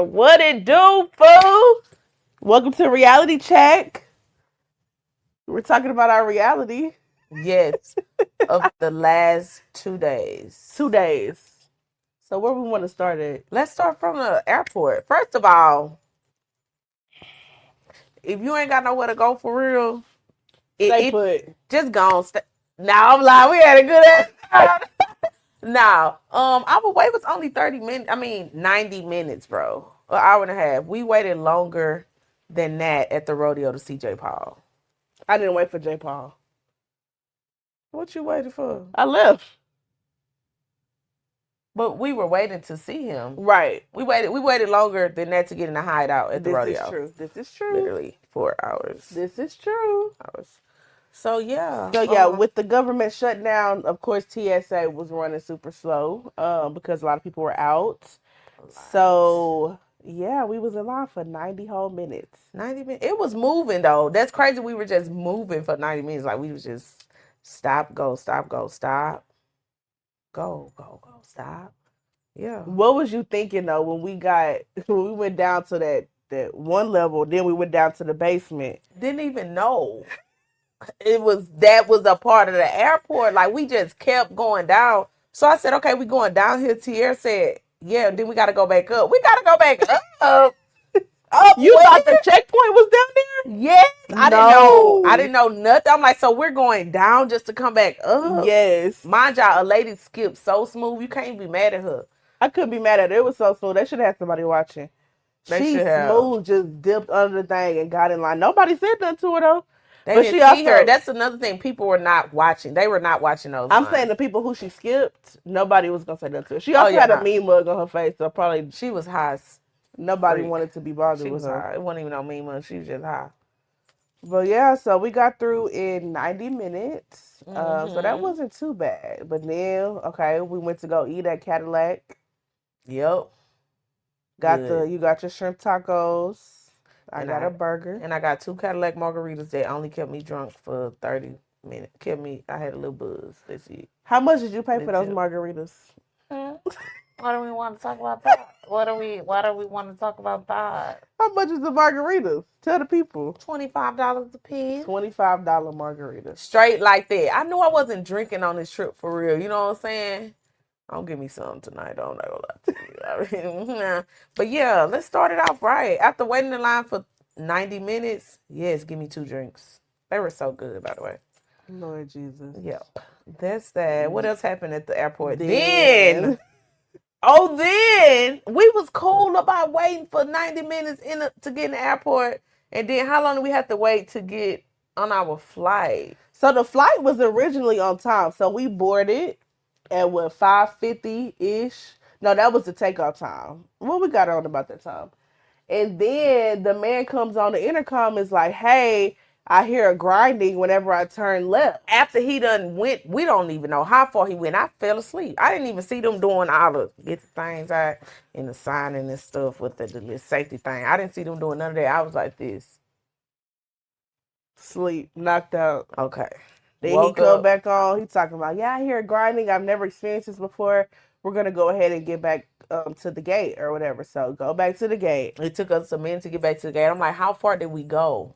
What it do, fool? Welcome to Reality Check. We're talking about our reality. Yes, of the last 2 days. 2 days. So where we want to start at? Let's start from the airport. First of all, if you ain't got nowhere to go for real, Stay put. just gone. Now I'm like, we had a good ass. Now, our wait was only 30 minutes. 90 minutes, bro. An hour and a half. We waited longer than that at the rodeo to see J. Paul. I didn't wait for J. Paul. What you waiting for? I left. But we were waiting to see him. Right. We waited longer than that to get in the hideout at the rodeo. This is true. Literally 4 hours. This is true. So yeah. With the government shutdown, of course TSA was running super slow, because a lot of people were out. So yeah, we was in line for 90 whole minutes. 90 minutes. It was moving though. That's crazy. We were just moving for 90 minutes. Like we was just stop, go, stop, go, stop. Go, stop. Yeah. What was you thinking though when we went down to that one level, then we went down to the basement? Didn't even know. That was a part of the airport. Like we just kept going down. So I said, okay, we going down here. Tierra said, yeah, then we gotta go back up. We gotta go back up. You thought the checkpoint was down there? Yes. I didn't know nothing. I'm like, so we're going down just to come back up? Yes. Mind y'all, a lady skipped so smooth, you can't be mad at her. I couldn't be mad at her. It was so smooth. They should have somebody watching. She smooth, just dipped under the thing and got in line. Nobody said nothing to her though. But she see her. That's another thing. People were not watching. They were not watching those. I'm saying the people who she skipped, nobody was gonna say nothing to her. She also had a mean mug on her face, so probably she was high. Nobody wanted to be bothered with her. High. It wasn't even no mean mug. She was just high. But yeah, so we got through in 90 minutes. So that wasn't too bad. But then, okay, we went to go eat at Cadillac. Yep. You got your shrimp tacos. I got a burger. And I got 2 Cadillac margaritas that only kept me drunk for 30 minutes. I had a little buzz. That's it. How much did you pay for those margaritas? Why do we want to talk about that? Why do we want to talk about that? How much is the margaritas? Tell the people. $25 a piece. $25 margaritas. Straight like that. I knew I wasn't drinking on this trip for real. You know what I'm saying? Don't give me some tonight. I'm not gonna lie to you. But yeah, let's start it off right. After waiting in line for 90 minutes, yes, give me 2 drinks. They were so good, by the way. Lord Jesus. Yep. That's that. What else happened at the airport? Then we was cool about waiting for 90 minutes to get in the airport. And then how long do we have to wait to get on our flight? So the flight was originally on time. So we boarded at 5:50-ish. No, that was the takeoff time. Well, we got on about that time. And then the man comes on the intercom is like, hey, I hear a grinding whenever I turn left. After he done went, we don't even know how far he went. I fell asleep. I didn't even see them doing all the get the things out and the signing and stuff with the safety thing. I didn't see them doing none of that. I was like this. Sleep, knocked out. Okay. Then he come back on. He's talking about, yeah, I hear grinding. I've never experienced this before. We're going to go ahead and get back to the gate or whatever. So go back to the gate. It took us a minute to get back to the gate. I'm like, how far did we go?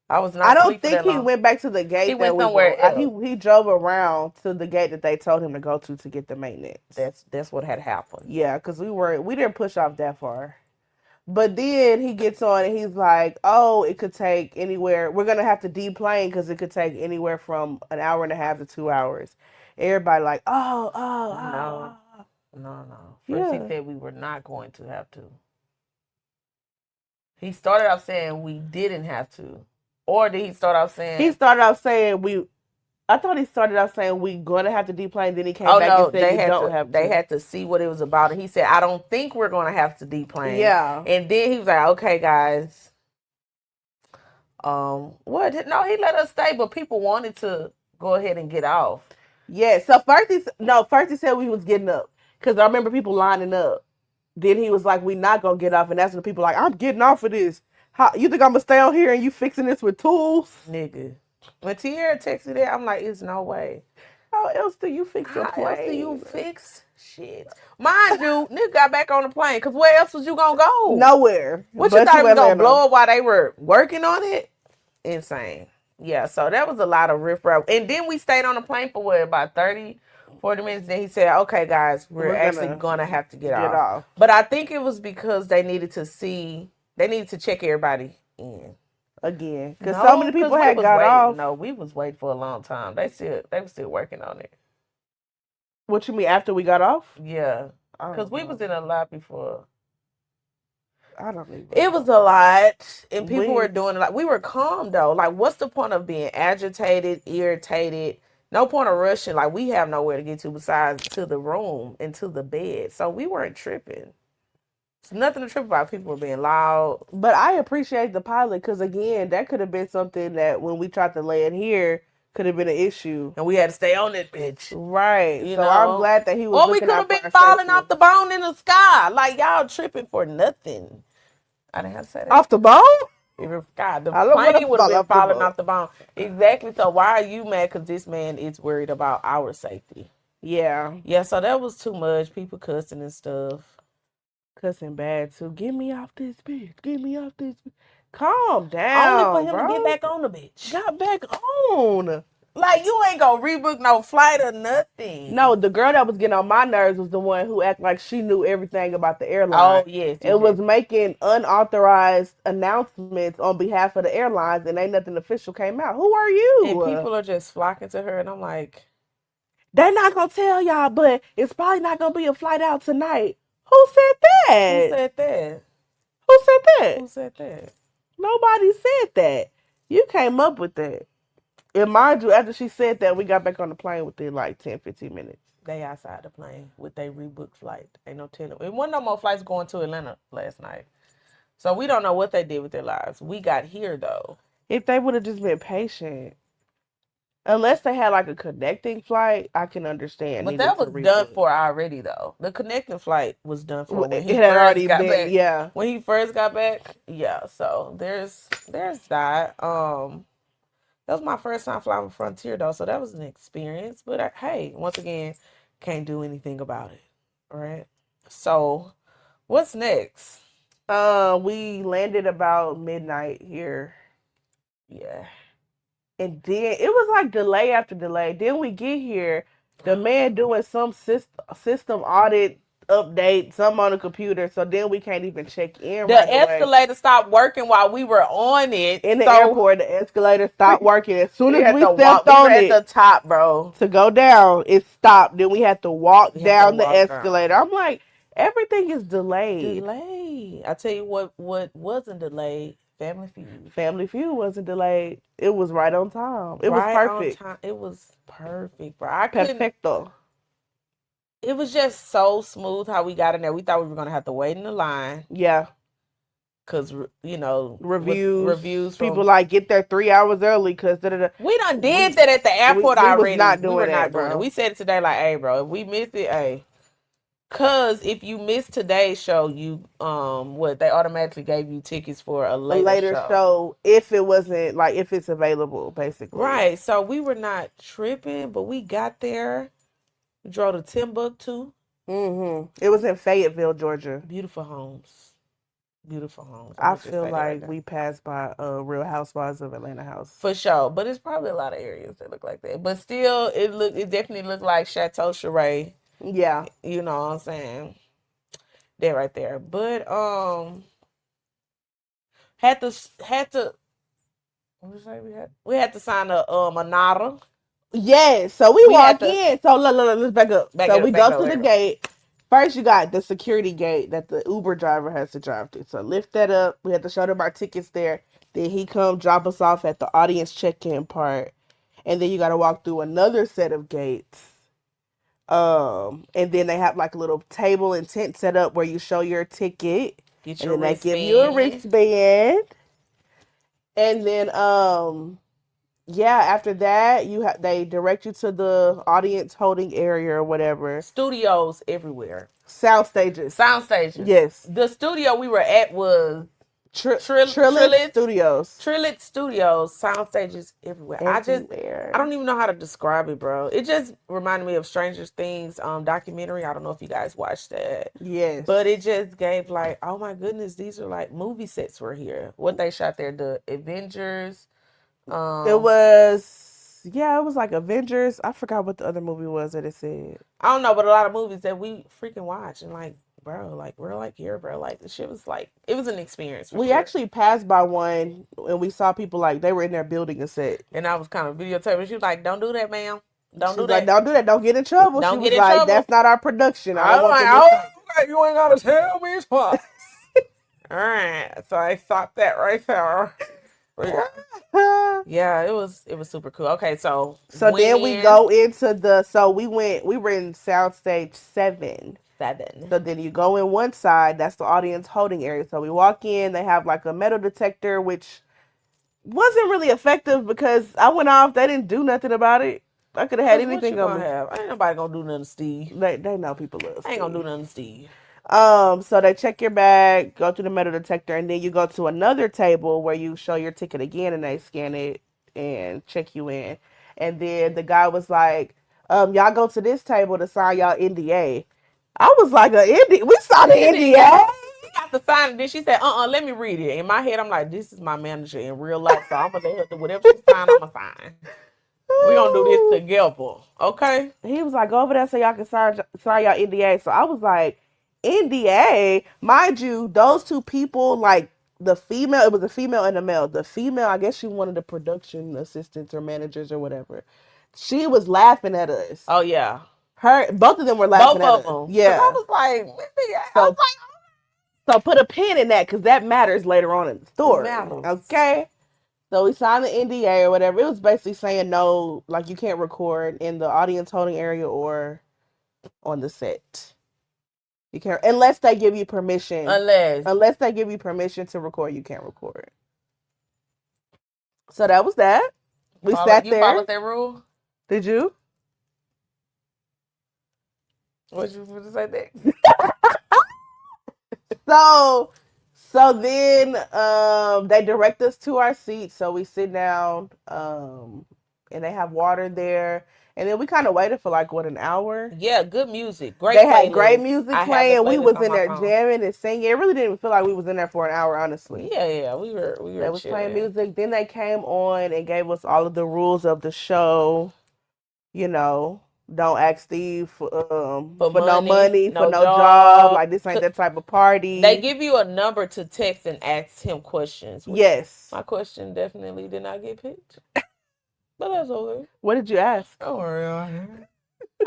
I don't think he went back to the gate. He went somewhere else. He drove around to the gate that they told him to go to get the maintenance. That's what had happened. Yeah, because we didn't push off that far. But then he gets on and he's like, oh, it could take anywhere. We're going to have to deplane because it could take anywhere from an hour and a half to 2 hours. Everybody like, No. First he said we were not going to have to. He started off saying we didn't have to. Or did he start off saying... He started off saying I thought he started out saying we're going to have to deplane. Then he came back and said we don't have to. They had to see what it was about. And he said, I don't think we're going to have to deplane. Yeah. And then he was like, okay, guys. What? No, he let us stay, but people wanted to go ahead and get off. Yeah. So first he said we was getting up. Because I remember people lining up. Then he was like, we're not going to get off. And that's when the people like, I'm getting off of this. How, you think I'm going to stay on here and you fixing this with tools? Nigga. When Tierra texted that, I'm like, "It's no way. How else do you fix your plane? How else do you fix Shit. Mind you, nigga got back on the plane because where else was you gonna go? Nowhere. What you But thought it to was gonna Atlanta. blow up while they were working on it? Insane. Yeah, so that was a lot of riffraff. And then we stayed on the plane for what, about 30, 40 minutes. Then he said, okay, guys, we're actually gonna have to get off. But I think it was because they needed to check everybody in. Again. Because so many people had got off. No, we was waiting for a long time. They were still working on it. What you mean after we got off? Yeah. Because we was in a lot before. I don't even know. It was a lot, and people were doing it. Like, we were calm though. Like, what's the point of being agitated, irritated? No point of rushing. Like, we have nowhere to get to besides to the room and to the bed. So we weren't tripping. It's nothing to trip about. People were being loud. But I appreciate the pilot because again, that could have been something that when we tried to land here could have been an issue, and we had to stay on that bitch. Right. So I'm glad that he was. Or we could have been falling off the bone in the sky. Like, y'all tripping for nothing. I didn't have to say that. Off the bone? God, the plane would have been falling off the bone. Exactly. So why are you mad? Because this man is worried about our safety. Yeah. Yeah, so that was too much. People cussing and stuff. Cussing bad, too. Get me off this bitch. Get me off this bitch. Calm down, only for him to get back on the bitch. Got back on. Like, you ain't gonna rebook no flight or nothing. No, the girl that was getting on my nerves was the one who acted like she knew everything about the airline. Oh, yes. It was making unauthorized announcements on behalf of the airlines, and ain't nothing official came out. Who are you? And people are just flocking to her, and I'm like, they're not gonna tell y'all, but it's probably not gonna be a flight out tonight. Who said that? Who said that? Who said that? Who said that? Nobody said that. You came up with that. And mind you, after she said that, we got back on the plane within like 10, 15 minutes. They outside the plane with their rebooked flight. Ain't no telling. It wasn't no more flights going to Atlanta last night. So we don't know what they did with their lives. We got here, though. If they would have just been patient. Unless they had like a connecting flight, I can understand. But that was done for already, though. The connecting flight was done for when he had already got been back. Yeah. When he first got back, yeah. So there's that. That was my first time flying with Frontier, though, so that was an experience. But hey, once again, can't do anything about it. All right. So, what's next? We landed about midnight here. Yeah. And then it was like delay after delay. Then we get here, the man doing some system audit update, something on the computer. So then we can't even check in. The escalator stopped working while we were on it. In the airport, the escalator stopped working. As soon as we stepped on it at the top, bro, to go down, it stopped. Then we had to walk down the escalator. I'm like, everything is delayed. I tell you what wasn't delayed. Family Feud. Family Feud wasn't delayed. It was right on time. It was perfect. It was perfect, bro. Perfecto. It was just so smooth how we got in there. We thought we were gonna have to wait in the line. Yeah. Cause reviews. People like get there 3 hours early. Cause we done did that at the airport already. We were not doing it. We said it today, like, hey, bro, if we missed it, hey. Cause if you missed today's show, you they automatically gave you tickets for a later show if it wasn't like if it's available, basically. Right. So we were not tripping, but we got there. We drove to Timbuktu. It was in Fayetteville, Georgia. Beautiful homes. Beautiful homes. I feel like we passed by Real Housewives of Atlanta house for sure, but it's probably a lot of areas that look like that. But still, it definitely looked like Chateau Charay. Yeah. You know what I'm saying? That right there. But had to what did I say we had to sign a NARA. Yes. So we walk in. So let's back up. We go to the gate. First you got the security gate that the Uber driver has to drive through. So lift that up. We had to show them our tickets there. Then he come drop us off at the audience check-in part. And then you gotta walk through another set of gates. And then they have like a little table and tent set up where you show your ticket. And then they give you a wristband. And then after that they direct you to the audience holding area or whatever. Studios everywhere. Sound stages. Yes. The studio we were at was Trillet Trillet Studios. Trillet Studios, sound stages everywhere. I Everywhere. don't even know how to describe it, bro. It just reminded me of Stranger Things documentary. I don't know if you guys watched that. But Yes. it just gave like, oh my goodness, these are like movie sets were here. What they shot there, the Avengers. It Um, was, yeah, it was like Avengers. I forgot what the other movie was that it said. I don't know, but a lot of movies that we freaking watch and like, bro, like we're like here, bro. Like the shit was like, it was an experience for We sure. actually passed by one and we saw people like they were in there building a set. And I was kind of videotaping. She was like, "Don't do that, ma'am. Don't do She's like, that. don't do that. Don't get in trouble. She Don't get was in like, trouble." that's not our production. I I don't was want like, them to "Oh, see. okay, you ain't gotta tell me twice." All right, so I stopped that right there. Yeah, it was super cool. Okay, so So went then we in go into the, so we were in soundstage 7. 7. So then you go in one side, that's the audience holding area. So we walk in, they have like a metal detector, which wasn't really effective because I went off, they didn't do nothing about it. I could have had Cause what you anything on gonna me. have? Ain't nobody gonna do nothing to Steve. They know people love Ain't gonna do Steve. nothing to Steve. So they check your bag, go through the metal detector, and then you go to another table where you show your ticket again and they scan it and check you in. And then the guy was like, y'all go to this table to sign y'all NDA. I was like, we saw the NDA. She got the sign, and then she said, let me read it. In my head, I'm like, this is my manager in real life, so I'm gonna let her do whatever she sign, I'm gonna sign. We're gonna do this together. Okay? He was like, go over there so y'all can sign y'all NDA. So I was like, NDA? Mind you, those two people, like the female, it was a female and a male. The female, I guess she wanted the production assistants or managers or whatever. She was laughing at us. Oh yeah. Both of them were laughing Both at of us. them. Cause I Yeah. was like, I was So, so put a pin in that because that matters later on in the like, it story. matters. Okay. So we signed the NDA or whatever. It was basically saying no, like you can't record in the audience holding area or on the set. You can't unless they give you permission. Unless. Unless they give you permission to record, you can't record. So that was that. We sat You there. followed that rule? Did you? What you supposed to say next? So then they direct us to our seats. So we sit down and they have water there. And then we kind of waited for like what, an hour. Yeah, good music. Great They playlist. had great music I have the playing. We playlist was on in my there phone. jamming and singing. It really didn't feel like we was in there for an hour, honestly. Yeah, we were They was playing chilling. music. Then they came on and gave us all of the rules of the show. You know, don't ask Steve for no money, for no job. Like this ain't that type of party. They give you a number to text and ask him questions. Yes. My question definitely did not get picked. But that's okay. What did you ask? Don't worry about it.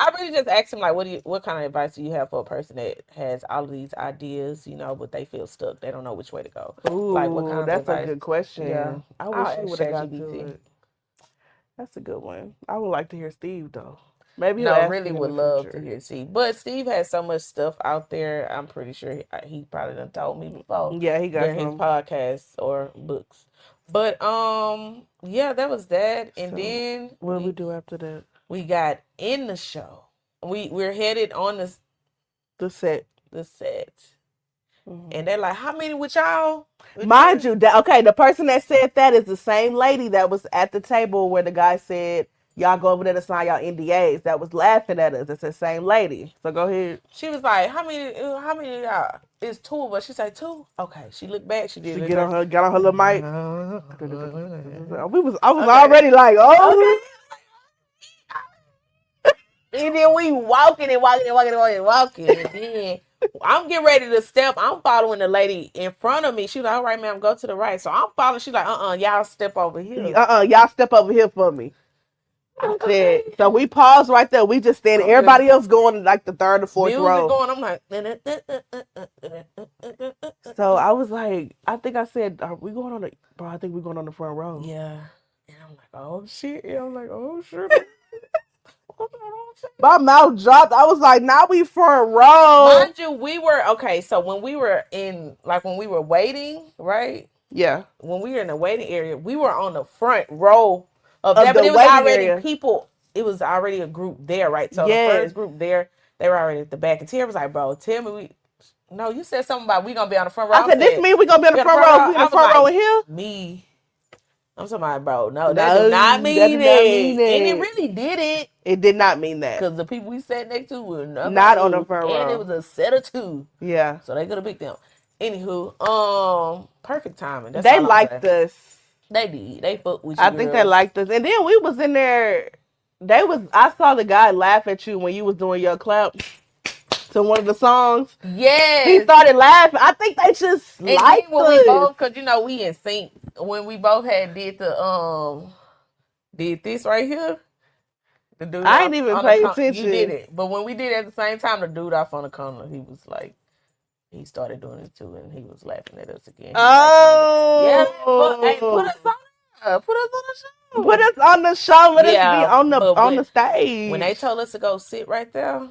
I really just asked him like, what kind of advice do you have for a person that has all of these ideas, but they feel stuck. They don't know which way to go. Ooh, like what kind of that's advice? a good question. Yeah. I wish I'll he ask would have got to ChatGPT. it. That's a good one. I would like to hear Steve though. Maybe No, he'll ask really me in would the love future. to hear Steve. But Steve has so much stuff out there. I'm pretty sure he probably done told me before. Yeah, he got during his podcasts or books. But yeah, that was that. And So, then what did we do after that? we got in the show. We're headed on the set. The set. Mm-hmm. And they're like, how many with y'all? Mind you, the person that said that is the same lady that was at the table where the guy said, y'all go over there to sign y'all NDAs. That was laughing at us. It's the same lady. So go ahead. She was like, how many of y'all? It's 2 of us. She said 2. Okay. She looked back. She did. Got on her little mic. I was already like, oh. Okay. And then we walking. And then I'm getting ready to step. I'm following the lady in front of me. She's like, all right, ma'am, go to the right. So I'm following. She's like, y'all step over here. Y'all step over here for me. I said, so we paused right there. We just standing. Everybody else going like the third or fourth row. Going. I'm like, so I was like, I think I said, are we going on the? Bro, I think we're going on the front row. Yeah. And I'm like, oh shit. Yeah, I'm like, oh shit. My mouth dropped. I was like, now we front row. Mind you, we were okay. So when we were waiting, right? Yeah. When we were in the waiting area, we were on the front row of that, but it was already area. People. It was already a group there, right? So the first group there, they were already at the back. And Tara was like, "Bro, tell me No, you said something about we gonna be on the front row. I said, this mean we gonna be in the be on the front front row. row. We in I the was front row in like, here? me. I'm talking about, bro. No, that do not No, that mean did not mean it. And it it. really didn't. It did not mean that. Because the people we sat next to were number Not on the two. front And it row. was a set of two. Yeah. So they could have picked them. Anywho, perfect timing. That's They all I'm saying. liked us. They did. They fucked with you I think they girls. liked us. And then we was in there. I saw the guy laugh at you when you was doing your clap to one of the songs. He Yes. started laughing. I think they just And then liked when we us. both, cause you know we in sync. When we both had did this right here. The dude I ain't even on the pay corner, you did attention. it. But when we did it at the same time, the dude off on the corner, he was like, he started doing it too, and he was laughing at us again. Yeah, hey, put us on the show. Put us on the show. Let us be on the stage. When they told us to go sit right there,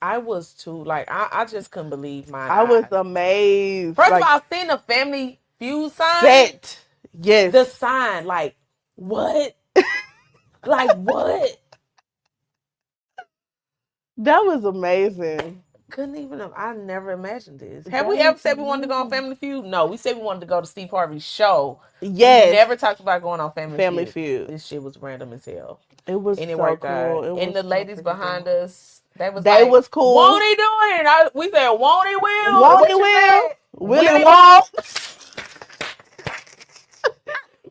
I was too like I just couldn't believe my eyes. I was amazed. First of all, seeing the Family Feud sign. Set. Yes. The sign, like what? Like what? That was amazing. Couldn't even have. I never imagined this. Have we ever said we wanted to go on Family Feud? No, we said we wanted to go to Steve Harvey's show. Yes. We never talked about going on Family Feud. Feud. This shit was random as hell. It was and it so worked cool. out. And the ladies behind us, they was was cool. Won't he do it? We said, won't he will? Won't he will? Will he won't?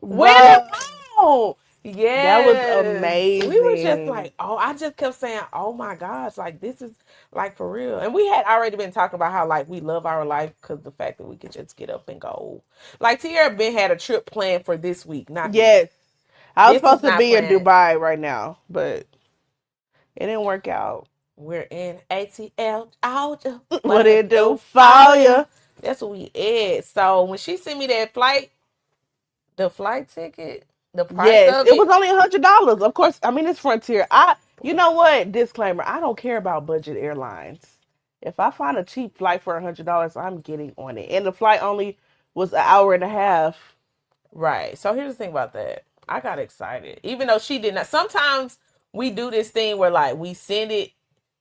Will he won't? Yeah, that was amazing. We were just like, I just kept saying, oh my gosh, like this is like for real. And we had already been talking about how like we love our life because the fact that we could just get up and go. Like Tierra Ben had a trip planned for this week, not yes. I was supposed to be planned. in Dubai right now, but it didn't work out. We're in ATL, Georgia. What it do for you? That's what we at. So when she sent me that the flight ticket. The price of it was only $100. Of course, I mean it's Frontier. You know what? Disclaimer: I don't care about budget airlines. If I find a cheap flight for $100, I'm getting on it. And the flight only was an hour and a half. Right. So here's the thing about that. I got excited, even though she did not. Sometimes we do this thing where like we send it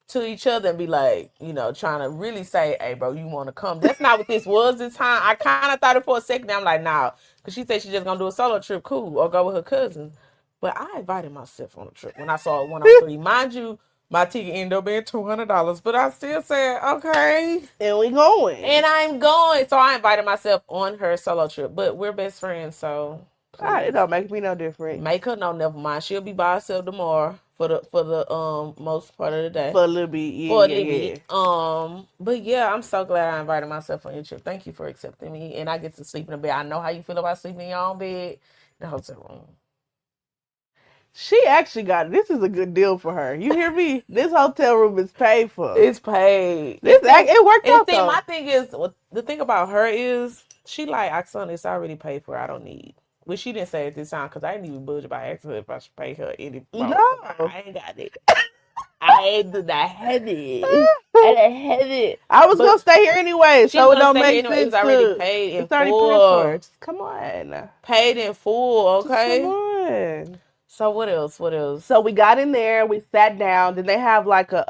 to each other and be like, you know, trying to really say, hey, bro, you want to come. That's not what this was this time. I kind of thought it for a second. I'm like, nah. Because she said she's just going to do a solo trip. Cool. Or go with her cousin. But I invited myself on a trip when I saw it 103. Mind you, my ticket ended up being $200. But I still said, okay. And we going. And I'm going. So I invited myself on her solo trip. But we're best friends, so... it don't make me no different. Make her know, never mind. She'll be by herself tomorrow for the most part of the day. For a little bit, yeah. But yeah, I'm so glad I invited myself on your trip. Thank you for accepting me, and I get to sleep in a bed. I know how you feel about sleeping in your own bed, in the hotel room. She actually got it. This is a good deal for her. You hear me? This hotel room is paid for. It's paid. It worked out though. My thing is, the thing about her is she like, Oksana, it's already paid for. I don't need. Which she didn't say at this time because I didn't even budget by asking her if I should pay her any. No, I ain't got it. I did not have it. I didn't have it. I was gonna stay here anyway, so it don't make sense. It's already paid in full. Come on, paid in full. Okay. Come on. So what else? What else? So we got in there. We sat down. Then they have like a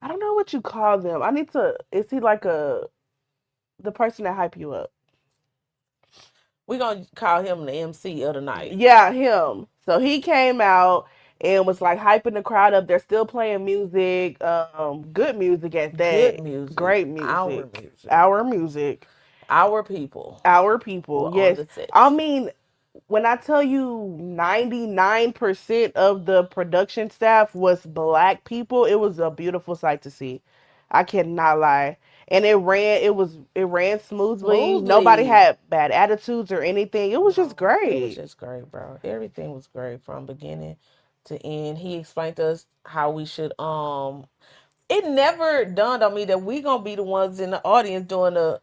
I don't know what you call them. I need to. Is he like the person that hype you up? We're going to call him the MC of the night. Yeah, him. So he came out and was like hyping the crowd up. They're still playing music, good music at that. Good music. Great music. Our music. Our people. Our people, yes. I mean, when I tell you 99% of the production staff was black people, it was a beautiful sight to see. I cannot lie. And it ran smoothly. Nobody had bad attitudes or anything. It was just great. It was just great, bro. Everything was great from beginning to end. He explained to us how we should it never dawned on me that we gonna be the ones in the audience doing the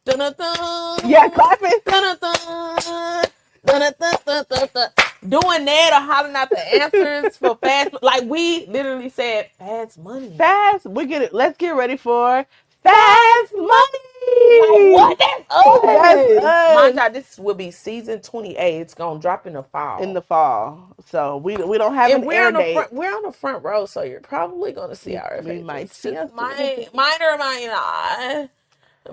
dun-dun-dun, yeah, clapping, dun-dun-dun, dun-dun-dun-dun-dun, doing that or hollering out the answers for fast. Like we literally said, fast money. Fast. We get it. Let's get ready for fast money. Like what? That's That's us. Mind us y'all, this will be season 28. It's gonna drop in the in fall. the fall. So we don't have And an air date. we're on the front row, so you're probably gonna see our We might faces. see Just us a little bit. might or might not.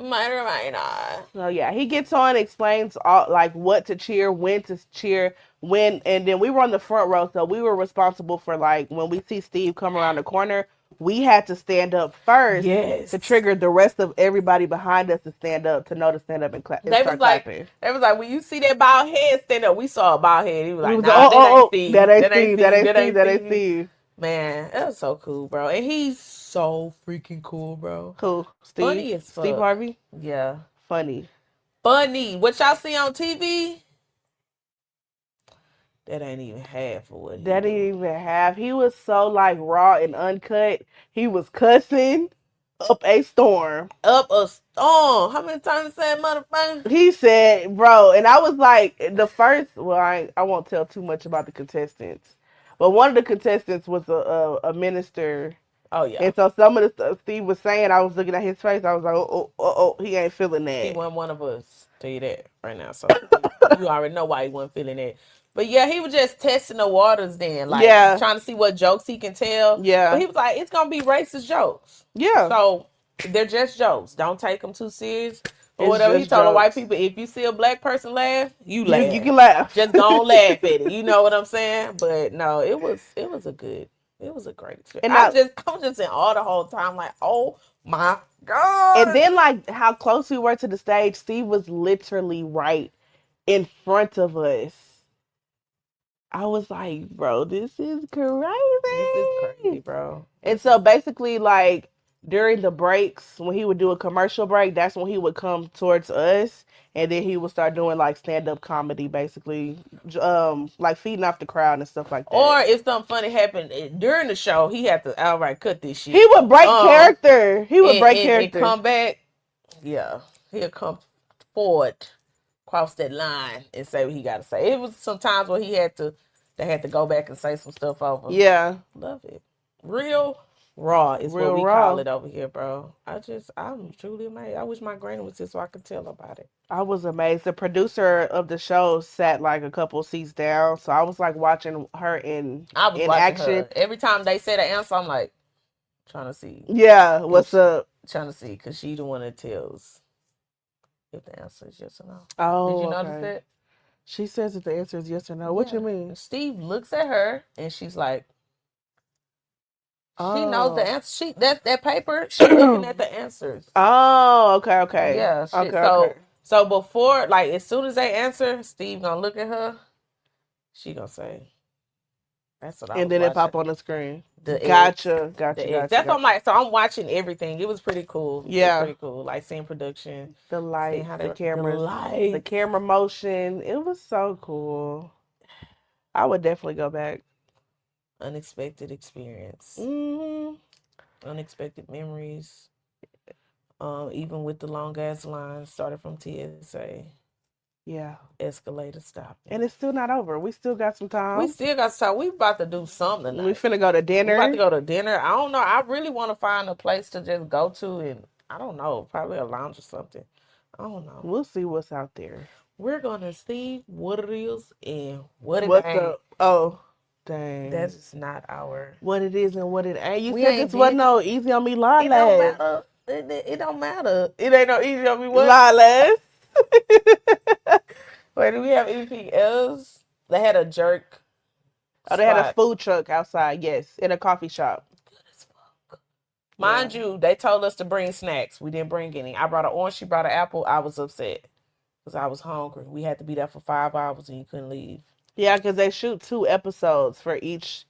Might or might not. So yeah, he gets on, explains all like what to cheer, when to cheer, when, and then we were on the front row, so we were responsible for like when we see Steve come around the corner, we had to stand up first to Yes. trigger the rest of everybody behind us to stand up to know to stand up and clap and start clapping. They was like, when you see that bald head stand up, we saw a bald head. He was We like, was like, nah, oh, that oh, ain't oh, that Steve. ain't That ain't Steve, that Steve. ain't That Steve, ain't that ain't Steve. Steve. Man, that was so cool, bro. And he's so freaking cool, bro. Who? Steve? Funny as Steve fuck. Harvey? Yeah. Funny. Funny. What y'all see on TV? That ain't even half of what he That do. didn't even have. He was so like raw and uncut. He was cussing up a storm. Up a storm. How many times said motherfucker? He said, bro, and I was like, the first. Well, I won't tell too much about the contestants, but one of the contestants was a minister, Oh yeah. and so some of the stuff Steve was saying, I was looking at his face. I was like, he ain't feeling He that. wasn't one of us. Tell you that right now. So you already know why he wasn't feeling it. But yeah, he was just testing the waters then, like Yeah, trying to see what jokes he can tell. But yeah, he was like, it's gonna be racist jokes. yeah. So they're just jokes. Don't take them too serious or It's whatever. He just told the white jokes. people, if you see a black person laugh, you You laugh. can laugh. Just go and laugh at it. You know what I'm saying? But no, it was a great experience. And I I was just in awe the whole time, like, oh my and god. then like how close we were to the stage, Steve was literally right in front of us. I was like, bro, this is This is crazy, crazy. bro. And so basically, like during the breaks, when he would do a commercial break, that's when he would come towards us, and then he would start doing like stand up comedy, basically, like feeding off the crowd and stuff like Or that. if something funny happened during the show, he had to outright cut this He shit. would break character. He would break And character. come back. Yeah, he'll come forward, cross that line, and say what he got to say. It was some times where they had to go back and say some stuff over. Yeah, Love it. Real raw is what real we call raw. it over here, bro. I'm truly amazed. I wish my granny was here so I could tell about it. I was amazed. The producer of the show sat like a couple seats down, so I was like watching her I was in watching action. her every time they said an answer. I'm like trying to see Yeah, if what's up? trying to see because she the one that tells if the answer is yes or no. Did Oh, you notice okay. that? She says that the answer is yes or no. What you Yeah. mean? Steve looks at her and she's like, she knows the Oh. answer. That paper. She looking at the answers. Oh, okay, okay. Yeah. Shit. Okay, okay. So before, like, as soon as they answer, Steve gonna look at her. She gonna say, "That's what I And was then it watching." pop on the screen. The eggs. Gotcha, The gotcha, eggs. gotcha, That's what I'm gotcha. like. So I'm watching everything. It was pretty cool. It was Yeah. pretty cool. Like seeing production, The seeing lights, how the the cameras, the lights. camera motion. It was so cool. I would definitely go back. Unexpected experience. Hmm. Unexpected memories. Even with the long ass lines, started from TSA, Yeah. escalator stopping. And it's still not over. We still got some We time. still got to talk. We about to do something We tonight. finna go to We about dinner. to go to dinner. I don't know. I really want to find a place to just go to, and I don't know, probably a lounge or something. I don't know. We'll see what's out there. We're gonna see what it is and what it What's ain't. up? Oh, dang. That is not our. What it is and what it ain't. You We said ain't this wasn't did it. no easy on me, It don't Lawless. matter. It don't matter. It ain't no easy on me. What? Lawless. Wait, do we have anything else? They had a jerk Oh, they had a spot. food truck outside, yes, in a coffee shop. Good as fuck. Mind you, they told us to bring snacks. We didn't bring any. I brought an orange. She brought an apple. I was upset because I was hungry. We had to be there for 5 hours and you couldn't leave. Yeah, because they shoot 2 episodes for each,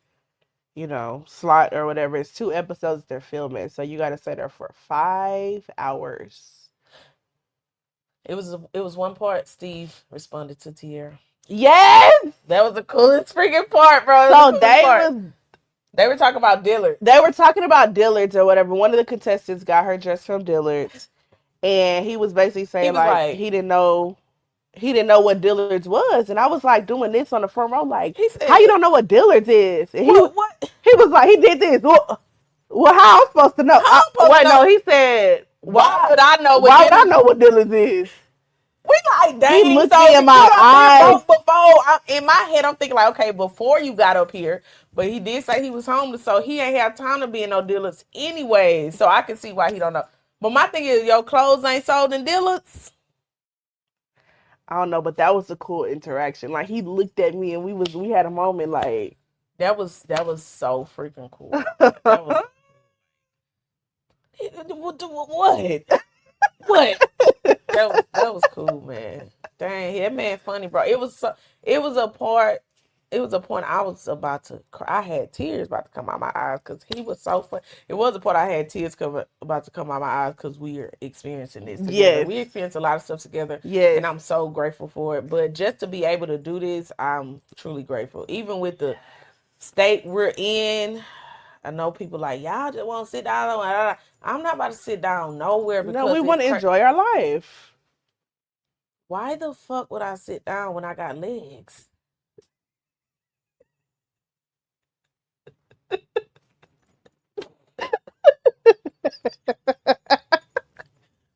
slot or whatever. It's 2 episodes they're filming. So you got to stay there for 5 hours. It was one part Steve responded to Tierra. Yes! That was the coolest freaking part, bro. So They were talking about Dillard. they were talking about Dillard's or whatever. One of the contestants got her dress from Dillard's. And he was basically saying, He was like, like, he didn't know what Dillard's was. And I was like doing this on the front row, like, he said, how you don't know what Dillard's is? And what? he was like, he did this. Well, how I'm supposed to know? How I'm supposed to know? No, he said, Why would I know why would I know what Dillard's is? We like, dang. He looked So me in you my done eyes. been broke before. In my head, I'm thinking like, okay, before you got up here, but he did say he was homeless, so he ain't have time to be in no dealers anyway. So I can see why he don't know. But my thing is, your clothes ain't sold in dealers. I don't know, but that was a cool interaction. Like he looked at me and we had a moment like That was so freaking cool. Like, that was what? What? That was cool, man. Dang, that man funny, bro. It was a part. It was a point I was about to cry. I had tears about to come out my eyes because he was so fun. It was a point I had tears about to come out my eyes because we are experiencing this together. yes. We experienced a lot of stuff together, Yes. and I'm so grateful for it. But just to be able to do this, I'm truly grateful. Even with the state we're in, I know people like y'all just want to sit down. I'm not about to sit down nowhere No, we because want it's to enjoy our life. why the fuck would I sit down when I got legs?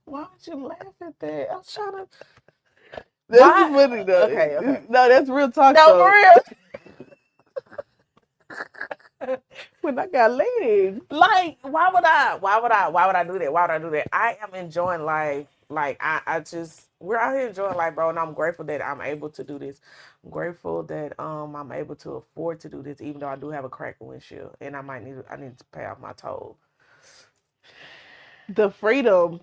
Why would you laugh at that? I was trying to. That's Why? funny though. Okay. No, that's real talk No, though. for real. When I got legs. Like, why would I do that? Why would I do that? I am enjoying life. Like, we're out here enjoying life, bro, and I'm grateful that I'm able to do this. I'm grateful that I'm able to afford to do this, even though I do have a cracked windshield, and I need to pay off my toll. The freedom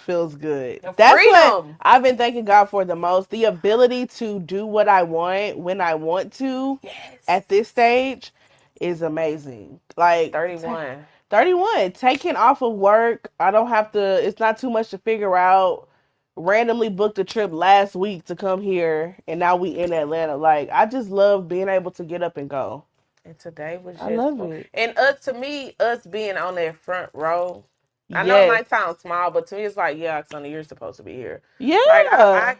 feels good. The That's what freedom. I've been thanking God for the most. The ability to do what I want when I want to Yes. at this stage is amazing. Like 31. 31, taking off of work. I don't have to, it's not too much to figure out. Randomly booked a trip last week to come here, and now we in Atlanta. Like, I just love being able to get up and go. And today was I just love for, it. and to me, us being on that front row, I know it Yes. might sound small, but to me it's like, yeah, Sonny, you're supposed to be here. Yeah. Like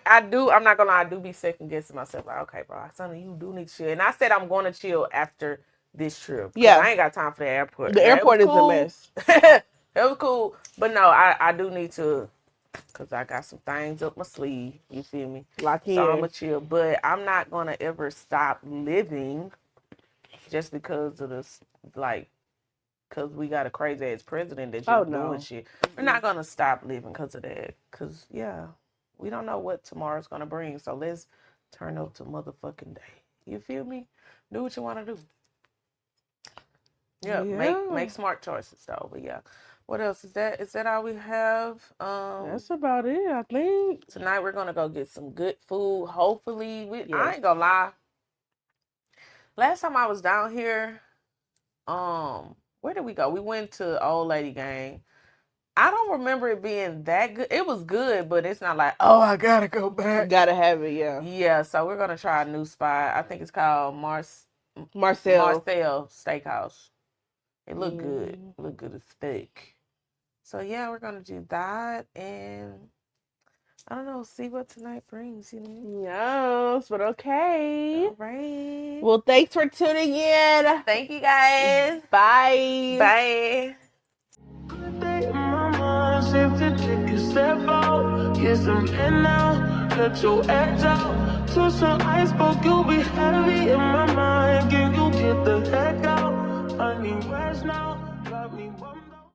I do, I'm not gonna lie, I do be second guessing myself. Like, okay, bro, Sonny, you do need to chill. And I said I'm going to chill after this trip because Yeah. I ain't got time for the airport. The Now, airport is a cool. mess. It was cool, but no, I do need to, because I got some things up my sleeve. You feel me? Lock in. So I'm gonna chill, but I'm not gonna ever stop living just because of this, like, because we got a crazy ass president that's just doing shit. We're not gonna stop living because of that. Because yeah, we don't know what tomorrow's gonna bring. So let's turn up to motherfucking day. You feel me? Do what you want to do. Yeah, make smart choices though. But yeah, what else is that? Is that all we have? That's about it, I think. Tonight we're gonna go get some good food. Hopefully, I ain't gonna lie. Last time I was down here, where did we go? We went to Old Lady Gang. I don't remember it being that good. It was good, but it's not like, oh, I gotta go back. Gotta have it, yeah. Yeah, so we're gonna try a new spot. I think it's called Marcel Steakhouse. It looked good. It looked good as steak. So yeah, we're gonna do that, and I don't know, see what tonight brings, you know? Yes, but okay. All right. Well, thanks for tuning in. Thank you guys. Bye. Bye. Safe to take a step out, get some air now, let your edge out. To some iceberg, you'll be heavy in my mind. Can you get the heck out? I need rest now.